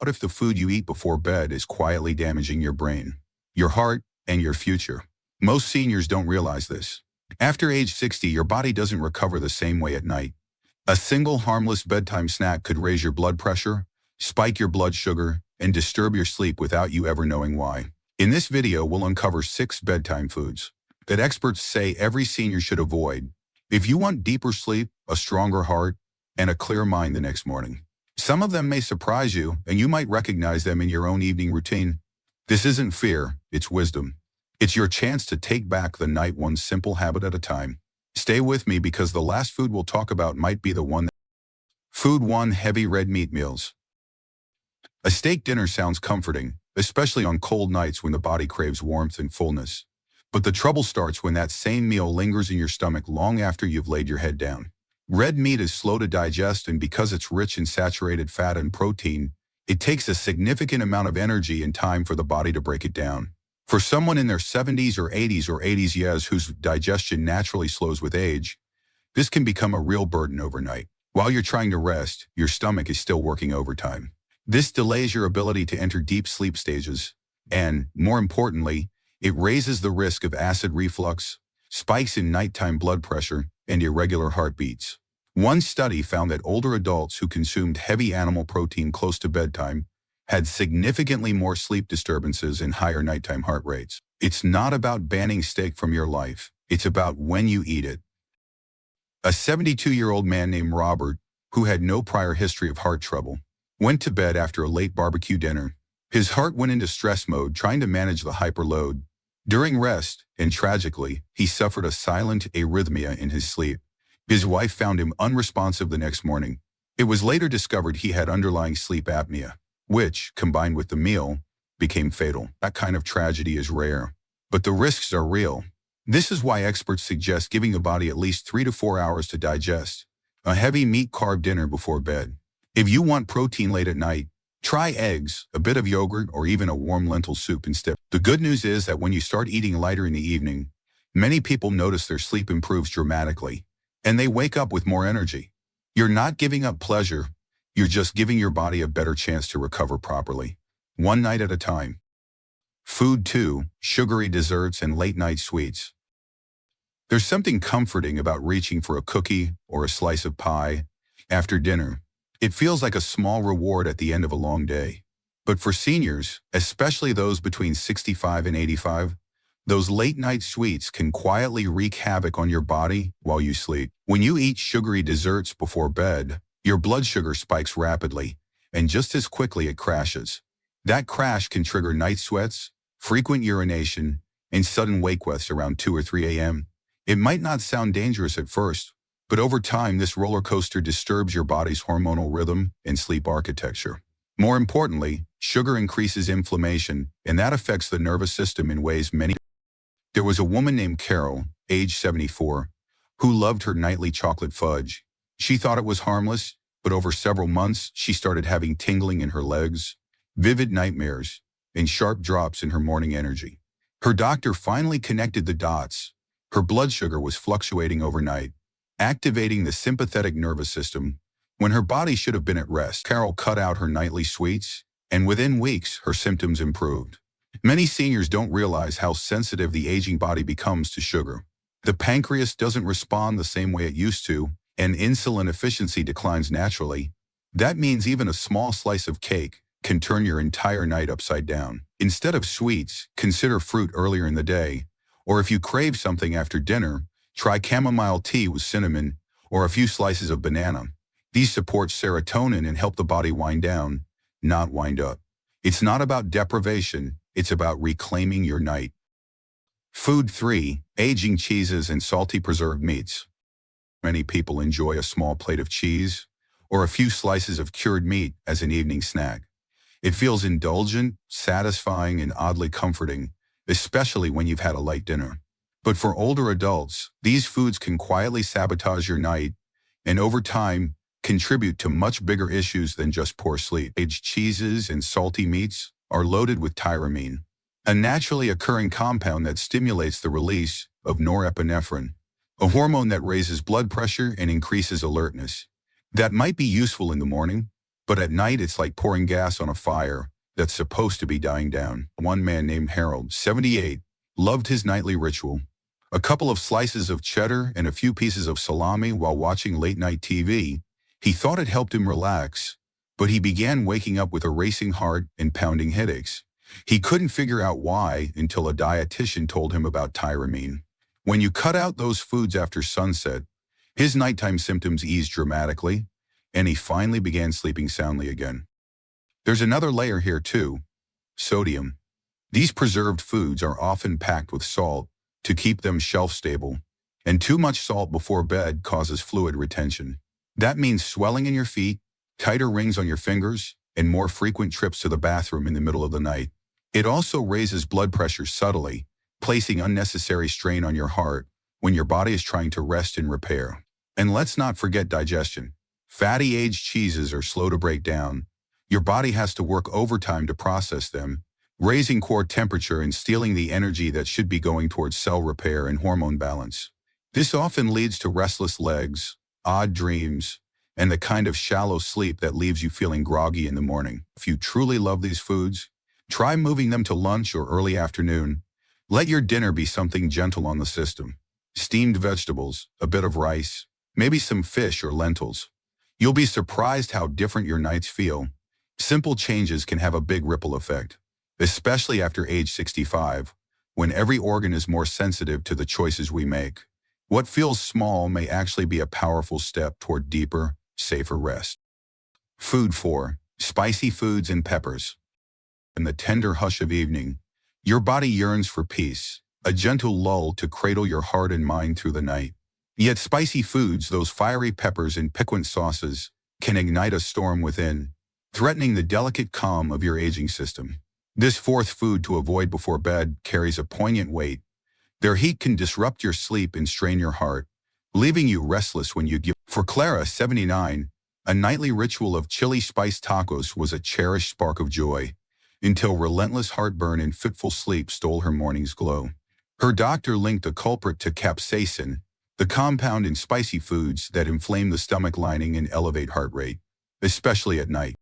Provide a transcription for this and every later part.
What if the food you eat before bed is quietly damaging your brain, your heart, and your future? Most seniors don't realize this. After age 60, your body doesn't recover the same way at night. A single harmless bedtime snack could raise your blood pressure, spike your blood sugar, and disturb your sleep without you ever knowing why. In this video, we'll uncover 6 bedtime foods that experts say every senior should avoid if you want deeper sleep, a stronger heart, and a clear mind the next morning. Some of them may surprise you, and you might recognize them in your own evening routine. This isn't fear, it's wisdom. It's your chance to take back the night one simple habit at a time. Stay with me because the last food we'll talk about might be the one. Food 1: heavy red meat meals. A steak dinner sounds comforting, especially on cold nights when the body craves warmth and fullness. But the trouble starts when that same meal lingers in your stomach long after you've laid your head down. Red meat is slow to digest, and because it's rich in saturated fat and protein, it takes a significant amount of energy and time for the body to break it down. For someone in their 70s or 80s years whose digestion naturally slows with age, this can become a real burden overnight. While you're trying to rest, your stomach is still working overtime. This delays your ability to enter deep sleep stages, and, more importantly, it raises the risk of acid reflux, spikes in nighttime blood pressure, and irregular heartbeats. One study found that older adults who consumed heavy animal protein close to bedtime had significantly more sleep disturbances and higher nighttime heart rates. It's not about banning steak from your life. It's about when you eat it. A 72-year-old man named Robert, who had no prior history of heart trouble, went to bed after a late barbecue dinner. His heart went into stress mode trying to manage the hyperload. During rest, and tragically, he suffered a silent arrhythmia in his sleep. His wife found him unresponsive the next morning. It was later discovered he had underlying sleep apnea, which, combined with the meal, became fatal. That kind of tragedy is rare, but the risks are real. This is why experts suggest giving the body at least 3 to 4 hours to digest a heavy meat-carb dinner before bed. If you want protein late at night, try eggs, a bit of yogurt, or even a warm lentil soup instead. The good news is that when you start eating lighter in the evening, many people notice their sleep improves dramatically, and they wake up with more energy. You're not giving up pleasure, you're just giving your body a better chance to recover properly, one night at a time. Food 2: sugary desserts and late-night sweets. There's something comforting about reaching for a cookie or a slice of pie after dinner. It feels like a small reward at the end of a long day. But for seniors, especially those between 65 and 85, those late-night sweets can quietly wreak havoc on your body while you sleep. When you eat sugary desserts before bed, your blood sugar spikes rapidly, and just as quickly it crashes. That crash can trigger night sweats, frequent urination, and sudden wake-wakes around 2 or 3 a.m. It might not sound dangerous at first, but over time this roller coaster disturbs your body's hormonal rhythm and sleep architecture. More importantly, sugar increases inflammation, and that affects the nervous system in ways many. There was a woman named Carol, age 74, who loved her nightly chocolate fudge. She thought it was harmless, but over several months she started having tingling in her legs, vivid nightmares, and sharp drops in her morning energy. Her doctor finally connected the dots. Her blood sugar was fluctuating overnight, activating the sympathetic nervous system when her body should have been at rest. Carol cut out her nightly sweets, and within weeks, her symptoms improved. Many seniors don't realize how sensitive the aging body becomes to sugar. The pancreas doesn't respond the same way it used to, and insulin efficiency declines naturally. That means even a small slice of cake can turn your entire night upside down. Instead of sweets, consider fruit earlier in the day, or if you crave something after dinner, try chamomile tea with cinnamon or a few slices of banana. These support serotonin and help the body wind down, not wind up. It's not about deprivation, it's about reclaiming your night. Food 3: aging cheeses and salty preserved meats. Many people enjoy a small plate of cheese or a few slices of cured meat as an evening snack. It feels indulgent, satisfying, and oddly comforting, especially when you've had a light dinner. But for older adults, these foods can quietly sabotage your night and over time contribute to much bigger issues than just poor sleep. Aged cheeses and salty meats are loaded with tyramine, a naturally occurring compound that stimulates the release of norepinephrine, a hormone that raises blood pressure and increases alertness. That might be useful in the morning, But at night, it's like pouring gas on a fire that's supposed to be dying down. One man named Harold, 78, loved his nightly ritual. A couple of slices of cheddar and a few pieces of salami while watching late-night TV. He thought it helped him relax, but he began waking up with a racing heart and pounding headaches. He couldn't figure out why until a dietitian told him about tyramine. When you cut out those foods after sunset, his nighttime symptoms eased dramatically, and he finally began sleeping soundly again. There's another layer here too: sodium. These preserved foods are often packed with salt to keep them shelf-stable, and too much salt before bed causes fluid retention. That means swelling in your feet, tighter rings on your fingers, and more frequent trips to the bathroom in the middle of the night. It also raises blood pressure subtly, placing unnecessary strain on your heart when your body is trying to rest and repair. And let's not forget digestion. Fatty aged cheeses are slow to break down. Your body has to work overtime to process them, raising core temperature and stealing the energy that should be going towards cell repair and hormone balance. This often leads to restless legs, odd dreams, and the kind of shallow sleep that leaves you feeling groggy in the morning. If you truly love these foods, try moving them to lunch or early afternoon. Let your dinner be something gentle on the system. Steamed vegetables, a bit of rice, maybe some fish or lentils. You'll be surprised how different your nights feel. Simple changes can have a big ripple effect, especially after age 65, when every organ is more sensitive to the choices we make. What feels small may actually be a powerful step toward deeper, safer rest. Food 4. Spicy foods and peppers. In the tender hush of evening, your body yearns for peace, a gentle lull to cradle your heart and mind through the night. Yet spicy foods, those fiery peppers and piquant sauces, can ignite a storm within, threatening the delicate calm of your aging system. This fourth food to avoid before bed carries a poignant weight. Their heat can disrupt your sleep and strain your heart, leaving you restless when you give. For Clara, 79, a nightly ritual of chili spiced tacos was a cherished spark of joy, until relentless heartburn and fitful sleep stole her morning's glow. Her doctor linked the culprit to capsaicin, the compound in spicy foods that inflame the stomach lining and elevate heart rate, especially at night.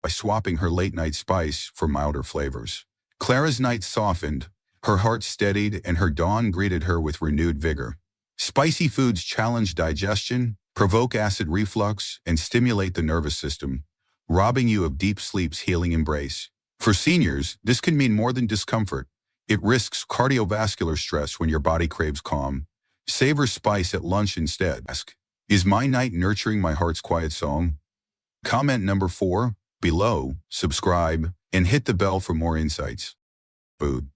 By swapping her late-night spice for milder flavors, Clara's night softened, her heart steadied, and her dawn greeted her with renewed vigor. Spicy foods challenge digestion, provoke acid reflux, and stimulate the nervous system, robbing you of deep sleep's healing embrace. For seniors, this can mean more than discomfort. It risks cardiovascular stress when your body craves calm. Savor spice at lunch instead. Ask, is my night nurturing my heart's quiet song? Comment number 4 below, subscribe, and hit the bell for more insights. Food.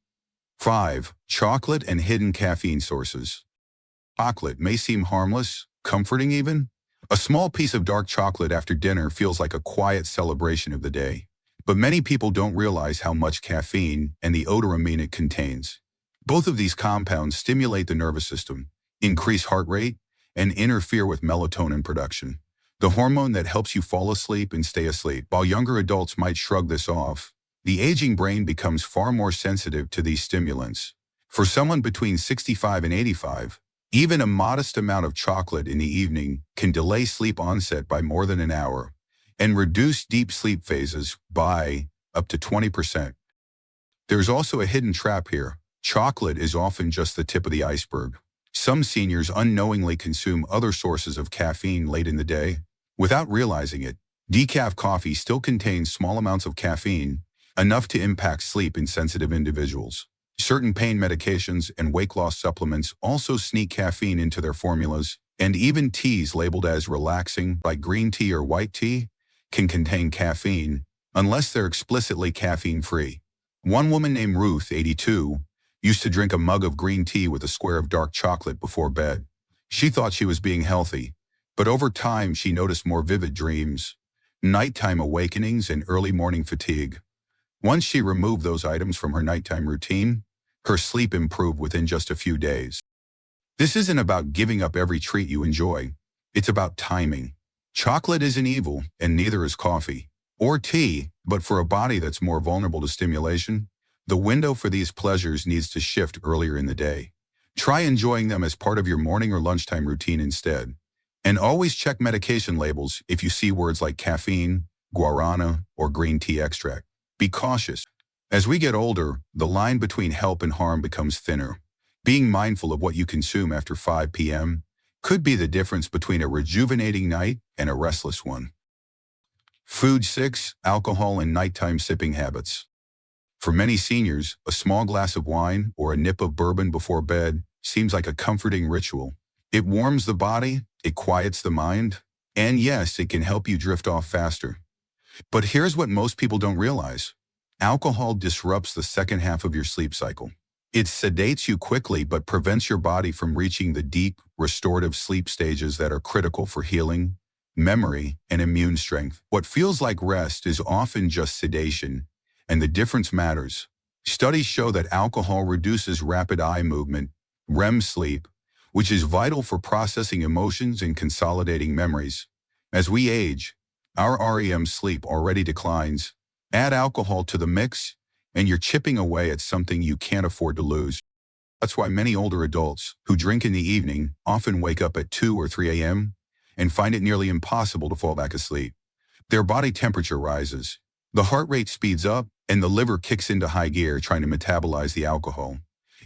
5. Chocolate and hidden caffeine sources. Chocolate may seem harmless, comforting even. A small piece of dark chocolate after dinner feels like a quiet celebration of the day. But many people don't realize how much caffeine and the odoramine it contains. Both of these compounds stimulate the nervous system, increase heart rate, and interfere with melatonin production, the hormone that helps you fall asleep and stay asleep. While younger adults might shrug this off, the aging brain becomes far more sensitive to these stimulants. For someone between 65 and 85, even a modest amount of chocolate in the evening can delay sleep onset by more than an hour and reduce deep sleep phases by up to 20%. There's also a hidden trap here. Chocolate is often just the tip of the iceberg. Some seniors unknowingly consume other sources of caffeine late in the day. Without realizing it, decaf coffee still contains small amounts of caffeine, enough to impact sleep in sensitive individuals. Certain pain medications and weight loss supplements also sneak caffeine into their formulas, and even teas labeled as relaxing, like green tea or white tea, can contain caffeine, unless they're explicitly caffeine-free. One woman named Ruth, 82, used to drink a mug of green tea with a square of dark chocolate before bed. She thought she was being healthy, but over time she noticed more vivid dreams, nighttime awakenings, and early morning fatigue. Once she removed those items from her nighttime routine, her sleep improved within just a few days. This isn't about giving up every treat you enjoy. It's about timing. Chocolate isn't evil, and neither is coffee or tea, but for a body that's more vulnerable to stimulation, the window for these pleasures needs to shift earlier in the day. Try enjoying them as part of your morning or lunchtime routine instead. And always check medication labels if you see words like caffeine, guarana, or green tea extract. Be cautious. As we get older, the line between help and harm becomes thinner. Being mindful of what you consume after 5 p.m. could be the difference between a rejuvenating night and a restless one. Food 6. Alcohol and nighttime sipping habits. For many seniors, a small glass of wine or a nip of bourbon before bed seems like a comforting ritual. It warms the body, it quiets the mind, and yes, it can help you drift off faster. But here's what most people don't realize. Alcohol disrupts the second half of your sleep cycle. It sedates you quickly but prevents your body from reaching the deep, restorative sleep stages that are critical for healing, memory, and immune strength. What feels like rest is often just sedation, and the difference matters. Studies show that alcohol reduces rapid eye movement, REM sleep, which is vital for processing emotions and consolidating memories. As we age, our REM sleep already declines. Add alcohol to the mix, and you're chipping away at something you can't afford to lose. That's why many older adults who drink in the evening often wake up at 2 or 3 a.m. and find it nearly impossible to fall back asleep. Their body temperature rises, the heart rate speeds up, and the liver kicks into high gear trying to metabolize the alcohol.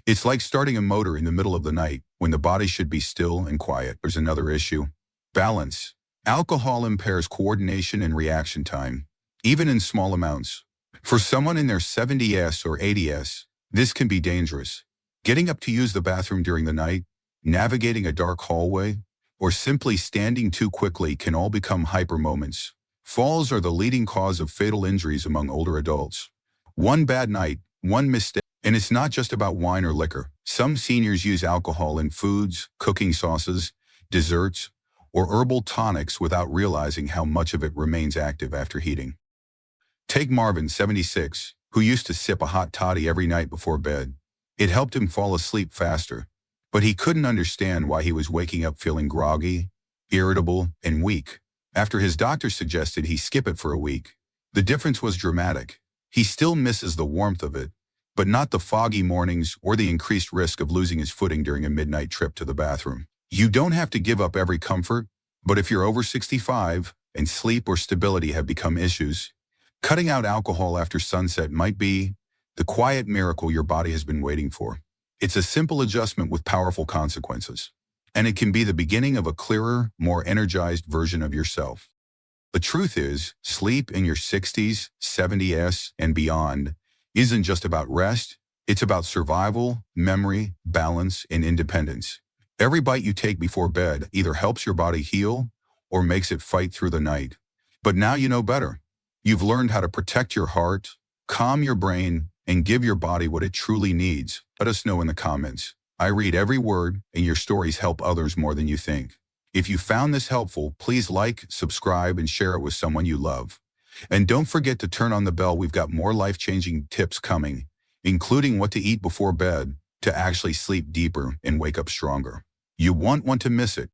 It's like starting a motor in the middle of the night when the body should be still and quiet. There's another issue. Balance. Alcohol impairs coordination and reaction time, even in small amounts. For someone in their 70s or 80s, this can be dangerous. Getting up to use the bathroom during the night, navigating a dark hallway, or simply standing too quickly can all become hyper moments. Falls are the leading cause of fatal injuries among older adults. One bad night, one mistake, and it's not just about wine or liquor. Some seniors use alcohol in foods, cooking sauces, desserts, or herbal tonics without realizing how much of it remains active after heating. Take Marvin, 76, who used to sip a hot toddy every night before bed. It helped him fall asleep faster, but he couldn't understand why he was waking up feeling groggy, irritable, and weak. After his doctor suggested he skip it for a week, the difference was dramatic. He still misses the warmth of it, but not the foggy mornings or the increased risk of losing his footing during a midnight trip to the bathroom. You don't have to give up every comfort, but if you're over 65 and sleep or stability have become issues, cutting out alcohol after sunset might be the quiet miracle your body has been waiting for. It's a simple adjustment with powerful consequences, and it can be the beginning of a clearer, more energized version of yourself. The truth is, sleep in your 60s, 70s, and beyond isn't just about rest, it's about survival, memory, balance, and independence. Every bite you take before bed either helps your body heal or makes it fight through the night. But now you know better. You've learned how to protect your heart, calm your brain, and give your body what it truly needs. Let us know in the comments. I read every word, and your stories help others more than you think. If you found this helpful, please like, subscribe, and share it with someone you love. And don't forget to turn on the bell. We've got more life-changing tips coming, including what to eat before bed to actually sleep deeper and wake up stronger. You won't want to miss it.